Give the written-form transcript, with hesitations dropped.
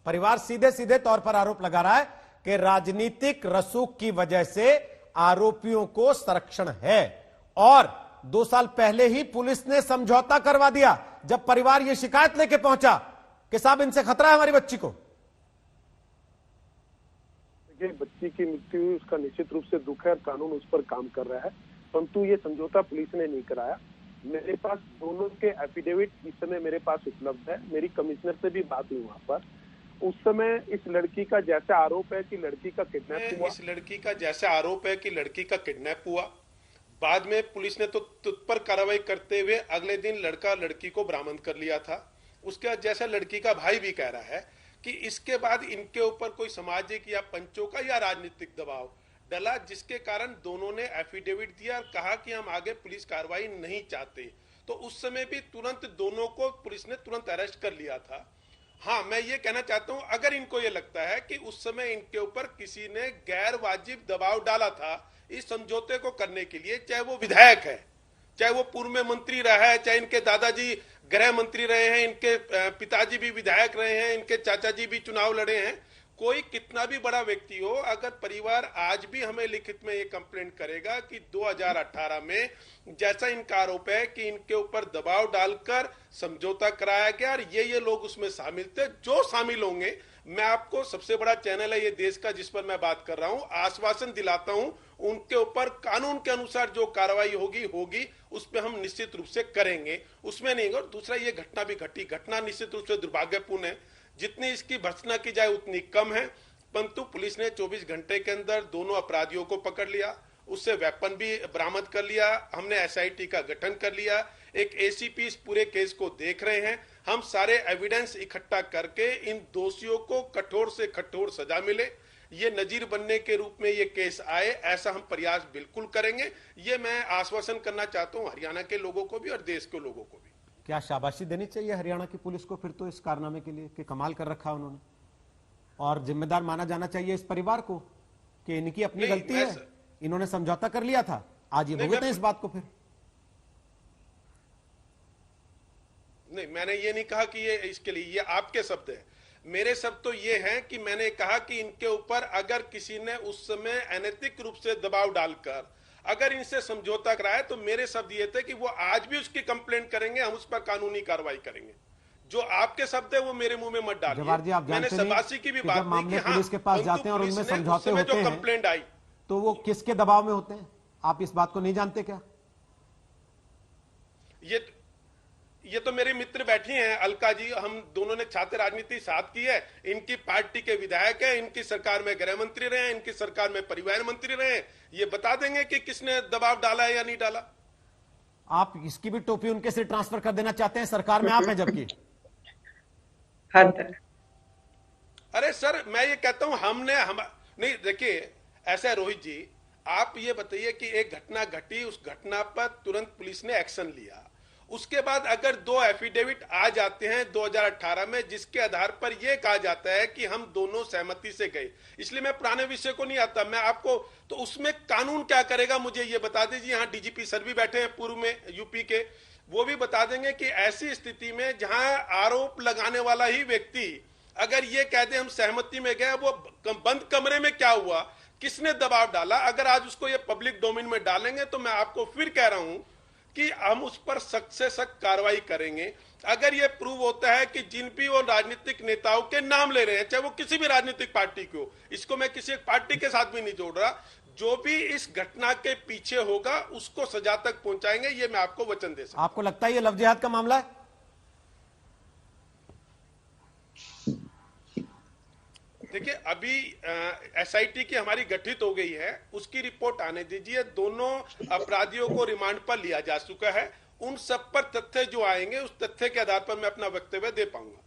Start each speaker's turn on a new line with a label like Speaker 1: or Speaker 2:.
Speaker 1: परिवार सीधे सीधे तौर पर आरोप लगा रहा है कि राजनीतिक रसूख की वजह से आरोपियों को संरक्षण है और 2 साल पहले ही पुलिस ने समझौता करवा दिया जब परिवार यह शिकायत लेके पहुंचा कि साहब इनसे खतरा है हमारी बच्ची को।
Speaker 2: बच्ची की मृत्यु हुई उसका निश्चित रूप से दुख है और कानून उस पर काम कर रहा है, परंतु ये समझौता पुलिस ने नहीं कराया। मेरे पास दोनों के एफिडेविट इस समय मेरे पास उपलब्ध है। मेरी कमिश्नर से भी बात हुई वहां पर। उस समय इस लड़की का जैसा आरोप है कि लड़की का किडनैप हुआ,
Speaker 3: इस लड़की का जैसा आरोप है कि लड़की का किडनैप हुआ, बाद में पुलिस ने तो तुझ पर कार्रवाई करते हुए अगले दिन लड़का लड़की को बरामद कर लिया था। उसके बाद जैसा लड़की का भाई भी कह रहा है कि इसके बाद इनके ऊपर कोई सामाजिक या पंचों का या राजनीतिक दबाव डला, जिसके कारण दोनों ने एफिडेविट दिया और कहा कि हम आगे पुलिस कार्रवाई नहीं चाहते। तो उस समय भी तुरंत दोनों को पुलिस ने तुरंत अरेस्ट कर लिया था। हाँ, मैं ये कहना चाहता हूं, अगर इनको ये लगता है कि उस समय इनके ऊपर किसी ने गैर वाजिब दबाव डाला था इस समझौते को करने के लिए, चाहे वो विधायक है, चाहे वो पूर्व में मंत्री रहा है, चाहे इनके दादाजी गृह मंत्री रहे हैं, इनके पिताजी भी विधायक रहे हैं, इनके चाचा जी भी चुनाव लड़े हैं, कोई कितना भी बड़ा व्यक्ति हो, अगर परिवार आज भी हमें लिखित में ये कंप्लेंट करेगा कि 2018 में जैसा इनका आरोप है कि इनके ऊपर दबाव डालकर समझौता कराया गया और ये लोग उसमें शामिल थे, जो शामिल होंगे, मैं आपको सबसे बड़ा चैनल है ये देश का जिस पर मैं बात कर रहा हूं, आश्वासन दिलाता हूं, उनके ऊपर कानून के अनुसार जो कार्रवाई होगी उस पर हम निश्चित रूप से करेंगे, उसमें नहीं। और दूसरा, ये घटना भी घटी, घटना निश्चित रूप से दुर्भाग्यपूर्ण है, जितनी इसकी भर्त्सना की जाए उतनी कम है, परंतु पुलिस ने 24 घंटे के अंदर दोनों अपराधियों को पकड़ लिया, उससे वेपन भी बरामद कर लिया, हमने एसआईटी का गठन कर लिया, एक एसीपी इस पूरे केस को देख रहे हैं, हम सारे एविडेंस इकट्ठा करके इन दोषियों को कठोर से कठोर सजा मिले, ये नजीर बनने के रूप में ये केस आए, ऐसा हम प्रयास बिल्कुल करेंगे। ये मैं आश्वासन करना चाहता हूं हरियाणा के लोगों को भी और देश के लोगों को भी।
Speaker 1: क्या शाबाशी देनी चाहिए हरियाणा की पुलिस को फिर तो इस कारनामे के लिए कि कमाल कर रखा उन्होंने, और जिम्मेदार माना जाना चाहिए इस परिवार को कि इनकी अपनी गलती है, इन्होंने समझौता कर लिया था, आज ये भुगते हैं इस बात को। फिर
Speaker 3: नहीं, मैंने ये नहीं कहा कि ये इसके लिए, ये आपके शब्द है, मेरे शब्द तो ये हैं कि मैंने कहा कि इनके ऊपर अगर किसी ने उस समय अनैतिक रूप से दबाव डालकर अगर इनसे समझौता कराया, तो मेरे शब्द ये थे कि वो आज भी उसकी कंप्लेंट करेंगे, हम उस पर कानूनी कार्रवाई करेंगे। जो आपके शब्द है वो मेरे मुंह में मत डालिए। मैंने सबासी की भी बात की कि
Speaker 1: पुलिस के पास जाते हैं और उनमें समझौते होते हैं,
Speaker 3: कंप्लेंट आई
Speaker 1: तो वो किसके दबाव में होते हैं, आप इस बात को नहीं जानते क्या?
Speaker 3: ये तो मेरे मित्र बैठी हैं, अलका जी, हम दोनों ने छात्र राजनीति साथ की है, इनकी पार्टी के विधायक हैं, इनकी सरकार में गृह मंत्री रहे हैं, इनकी सरकार में परिवहन मंत्री रहे हैं, ये बता देंगे कि किसने दबाव डाला है या नहीं डाला।
Speaker 1: आप इसकी भी टोपी उनके से ट्रांसफर कर देना चाहते हैं, सरकार में आप हैं जबकि।
Speaker 3: अरे सर, मैं ये कहता हूं नहीं, देखिए ऐसा है रोहित जी, आप ये बताइए कि एक घटना घटी, उस घटना पर तुरंत पुलिस ने एक्शन लिया, उसके बाद अगर 2 एफिडेविट आ जाते हैं 2018 में जिसके आधार पर यह कहा जाता है कि हम दोनों सहमति से गए, इसलिए मैं पुराने विषय को नहीं आता, मैं आपको, तो उसमें कानून क्या करेगा मुझे ये बता दीजिए। यहाँ डीजीपी सर भी बैठे हैं पूर्व में यूपी के, वो भी बता देंगे कि ऐसी स्थिति में जहां आरोप लगाने वाला ही व्यक्ति अगर ये कह दे हम सहमति में गए, वो बंद कमरे में क्या हुआ, किसने दबाव डाला, अगर आज उसको ये पब्लिक डोमेन में डालेंगे तो मैं आपको फिर कह रहा हूं कि हम उस पर सख्त से सख्त कार्रवाई करेंगे। अगर यह प्रूव होता है कि जिन भी वो राजनीतिक नेताओं के नाम ले रहे हैं, चाहे वो किसी भी राजनीतिक पार्टी के हो, इसको मैं किसी एक पार्टी के साथ भी नहीं जोड़ रहा, जो भी इस घटना के पीछे होगा उसको सजा तक पहुंचाएंगे, ये मैं आपको वचन दे सकता हूं।
Speaker 1: आपको लगता है ये लव जिहाद का मामला है?
Speaker 3: देखिए, अभी एसआईटी की हमारी गठित हो गई है, उसकी रिपोर्ट आने दीजिए, दोनों अपराधियों को रिमांड पर लिया जा चुका है, उन सब पर तथ्य जो आएंगे उस तथ्य के आधार पर मैं अपना वक्तव्य दे पाऊंगा।